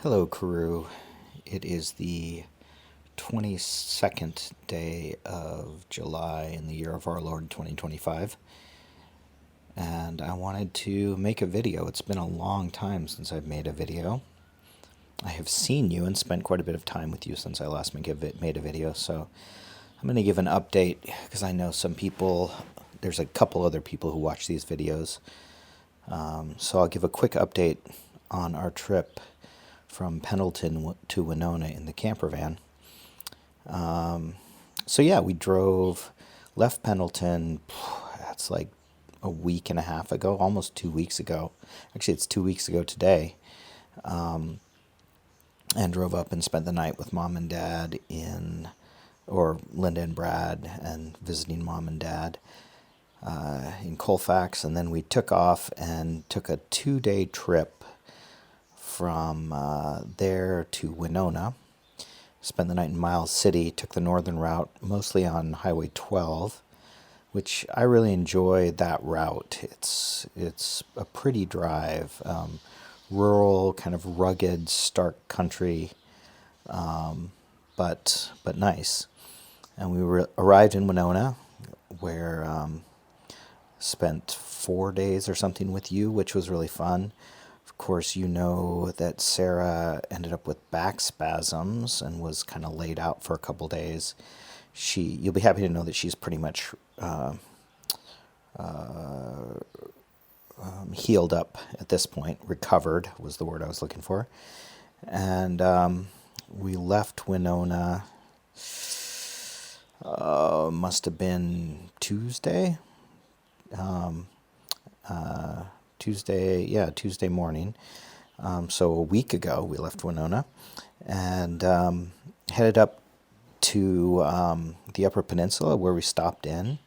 Hello, Carew. It is the 22nd day of July in the year of our Lord 2025, and I wanted to make a video. It's been a long time since I've made a video. I have seen you and spent quite a bit of time with you since I last made a video, so I'm going to give an update because I know there's a couple other people who watch these videos. So I'll give a quick update on our trip from Pendleton to Winona in the camper van. So yeah, left Pendleton, that's like a week and a half ago, almost 2 weeks ago. Actually, it's 2 weeks ago today. And drove up and spent the night with mom and dad or Linda and Brad, and visiting mom and dad in Colfax. And then we took off and took a 2-day trip from there to Winona. Spent the night in Miles City, took the northern route, mostly on Highway 12, which I really enjoy that route. It's a pretty drive, rural, kind of rugged, stark country, but nice. And we arrived in Winona, where spent 4 days or something with you, which was really fun. Of course, you know that Sarah ended up with back spasms and was kind of laid out for a couple days. You'll be happy to know that she's pretty much healed up at this point. Recovered was the word I was looking for. And we left Winona, must have been Tuesday. Tuesday morning. So a week ago, we left Winona and headed up to the Upper Peninsula, where we stopped in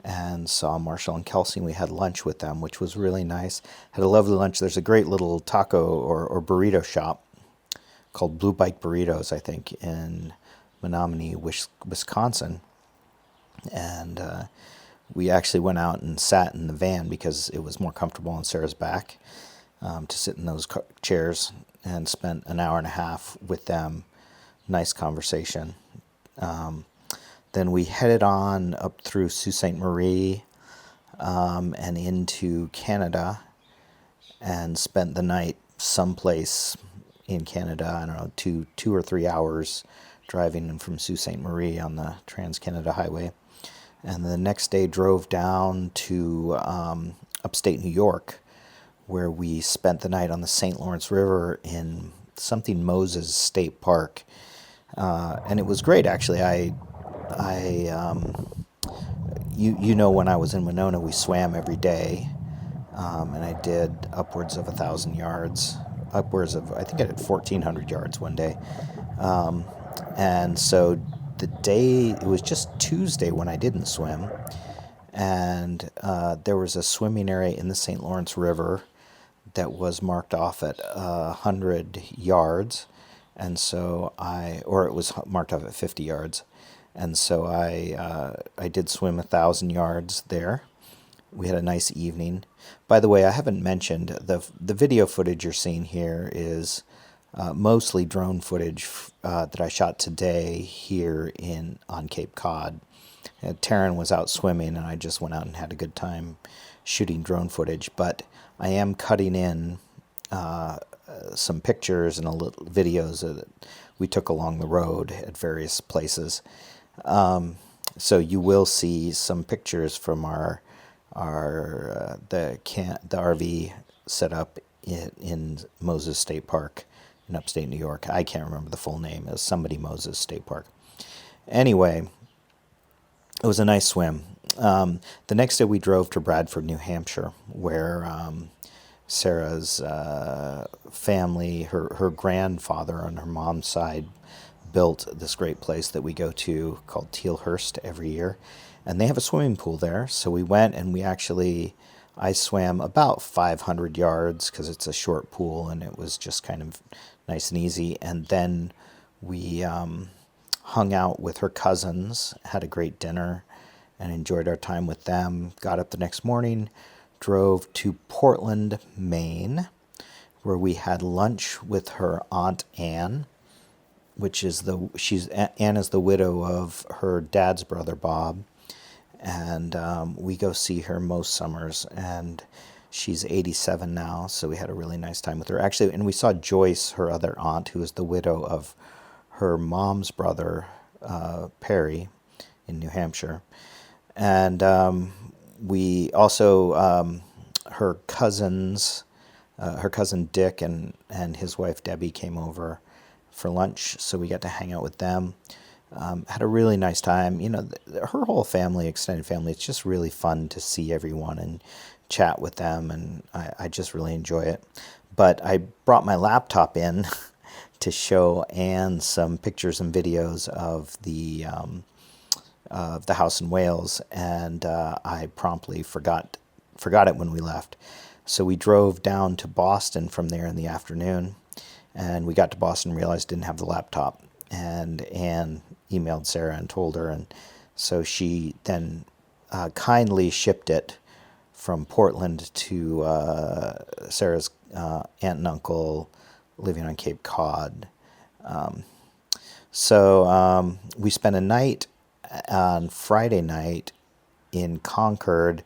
and saw Marshall and Kelsey, and we had lunch with them, which was really nice. Had a lovely lunch. There's a great little taco or burrito shop called Blue Bike Burritos, I think, in Menominee, Wisconsin. And we actually went out and sat in the van because it was more comfortable on Sarah's back to sit in those chairs, and spent an hour and a half with them. Nice conversation. Then we headed on up through Sault Ste. Marie and into Canada, and spent the night someplace in Canada. I don't know, 2 or 3 hours driving in from Sault Ste. Marie on the Trans-Canada Highway. And the next day drove down to upstate New York, where we spent the night on the St. Lawrence River in something Moses State Park. And it was great, actually. You know, when I was in Winona, we swam every day, and I did upwards of 1,000 yards, I think I did 1,400 yards one day. And so it was just Tuesday when I didn't swim, and there was a swimming area in the St. Lawrence River that was marked off at 100 yards, and so it was marked off at 50 yards, and so I did swim 1,000 yards there. We had a nice evening. By the way, I haven't mentioned the video footage you're seeing here is mostly drone footage that I shot today here on Cape Cod. Taryn was out swimming, and I just went out and had a good time shooting drone footage. But I am cutting in some pictures and a little videos that we took along the road at various places. So you will see some pictures from the RV setup in Moses State Park in upstate New York. I can't remember the full name. It was somebody Moses State Park. Anyway, it was a nice swim. The next day we drove to Bradford, New Hampshire, where Sarah's family, her grandfather on her mom's side, built this great place that we go to called Tealhurst every year. And they have a swimming pool there. So we went, and I swam about 500 yards because it's a short pool, and it was just kind of nice and easy. And then we hung out with her cousins, had a great dinner, and enjoyed our time with them. Got up the next morning, drove to Portland, Maine, where we had lunch with her aunt Anne, which is Anne is the widow of her dad's brother Bob, and we go see her most summers, and she's 87 now, so we had a really nice time with her. Actually, and we saw Joyce, her other aunt, who is the widow of her mom's brother, Perry, in New Hampshire. And we also, her cousins, her cousin Dick and his wife Debbie came over for lunch, so we got to hang out with them. Had a really nice time. You know, her whole family, extended family, it's just really fun to see everyone and chat with them, and I just really enjoy it. But I brought my laptop in to show Anne some pictures and videos of the house in Wales, and I promptly forgot it when we left. So we drove down to Boston from there in the afternoon, and we got to Boston and realized didn't have the laptop. And Anne emailed Sarah and told her, and so she then kindly shipped it from Portland to Sarah's aunt and uncle living on Cape Cod. So we spent a night on Friday night in Concord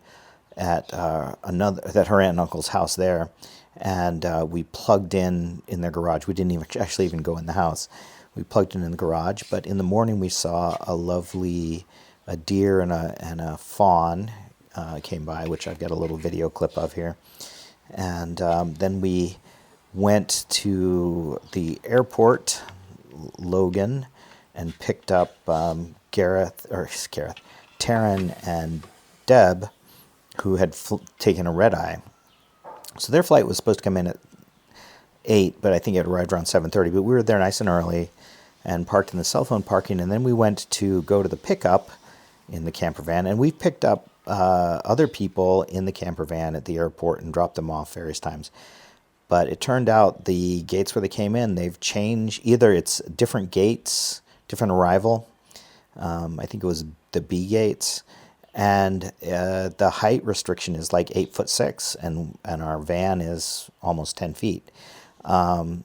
at her aunt and uncle's house there, and we plugged in their garage. We didn't even actually even go in the house. We plugged in the garage, but in the morning we saw a deer and a fawn came by, which I've got a little video clip of here. And then we went to the airport, Logan, and picked up Taryn and Deb, who had taken a red eye. So their flight was supposed to come in at 8, but I think it arrived around 7:30. But we were there nice and early and parked in the cell phone parking, and then we went to go to the pickup in the camper van, and we picked up other people in the camper van at the airport and dropped them off various times. But it turned out the gates where they came in, they've changed. Either it's different gates, different arrival. I think it was the B gates. And the height restriction is like 8'6", and our van is almost 10 feet.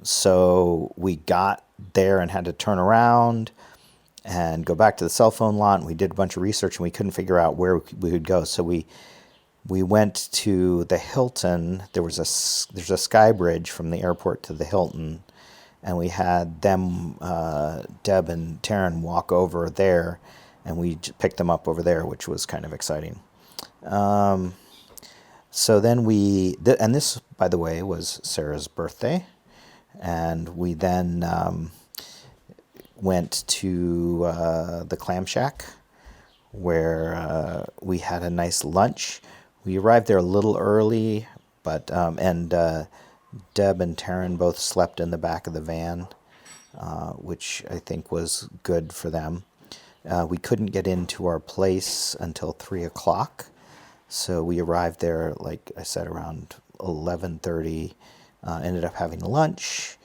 So we got there and had to turn around and go back to the cell phone lot. And we did a bunch of research, and we couldn't figure out where we would go. So we went to the Hilton. There's a sky bridge from the airport to the Hilton, and we had them, Deb and Taryn, walk over there, and we picked them up over there, which was kind of exciting. So then and this, by the way, was Sarah's birthday, and we then went to the Clam Shack, where we had a nice lunch. We arrived there a little early, but and Deb and Taryn both slept in the back of the van, which I think was good for them. We couldn't get into our place until 3 o'clock, so we arrived there, like I said, around 11:30. Ended up having lunch,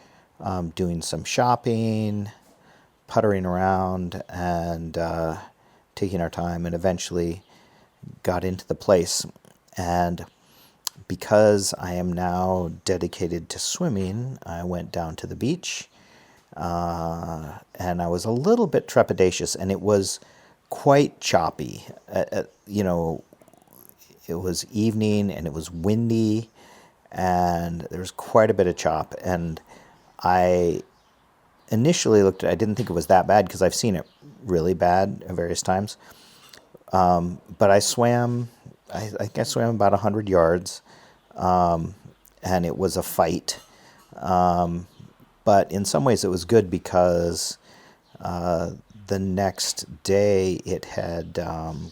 doing some shopping, puttering around, and taking our time, and eventually got into the place. And because I am now dedicated to swimming, I went down to the beach. And I was a little bit trepidatious, and it was quite choppy. It was evening, and it was windy, and there was quite a bit of chop. And I initially I didn't think it was that bad, because I've seen it really bad at various times. But I swam, I think I swam about 100 yards, and it was a fight. But in some ways it was good, because the next day it had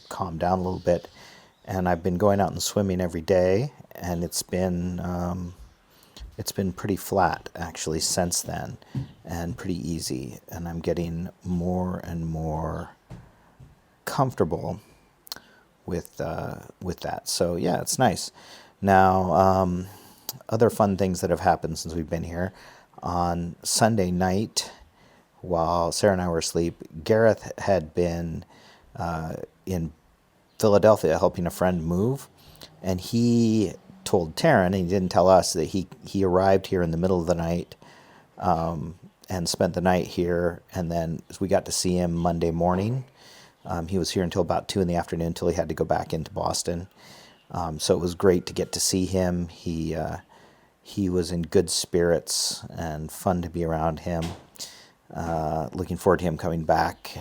calmed down a little bit, and I've been going out and swimming every day, and it's been pretty flat actually since then, and pretty easy, and I'm getting more and more comfortable with that. So yeah, it's nice. Now, other fun things that have happened since we've been here. On Sunday night, while Sarah and I were asleep, Gareth had been in Philadelphia helping a friend move, and he told Taryn, and he didn't tell us, that he arrived here in the middle of the night, and spent the night here, and then we got to see him Monday morning. He was here until about 2 in the afternoon, until he had to go back into Boston. So it was great to get to see him. He was in good spirits and fun to be around him. Looking forward to him coming back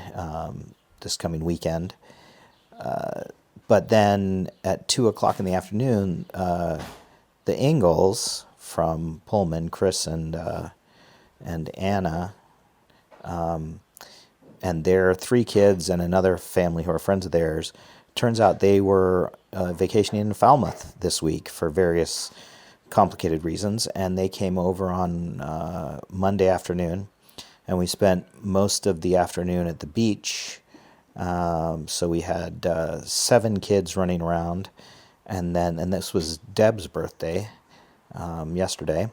this coming weekend. But then at 2 o'clock in the afternoon, the Ingalls from Pullman, Chris and Anna, and their 3 kids and another family who are friends of theirs, turns out they were vacationing in Falmouth this week for various complicated reasons, and they came over on Monday afternoon, and we spent most of the afternoon at the beach. So we had 7 kids running around, and this was Deb's birthday yesterday,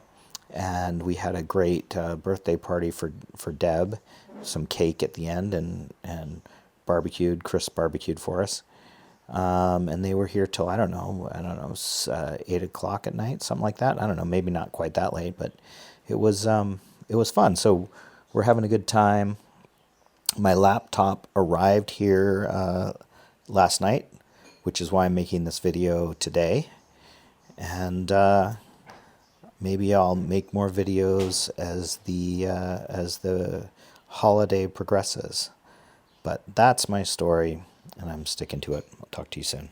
and we had a great birthday party for Deb, some cake at the end, and barbecued. Chris barbecued for us, and they were here till I don't know, 8 o'clock at night, something like that. I don't know, maybe not quite that late, but it was fun. So we're having a good time. My laptop arrived here last night, which is why I'm making this video today. And maybe I'll make more videos as the holiday progresses. But that's my story, and I'm sticking to it. I'll talk to you soon.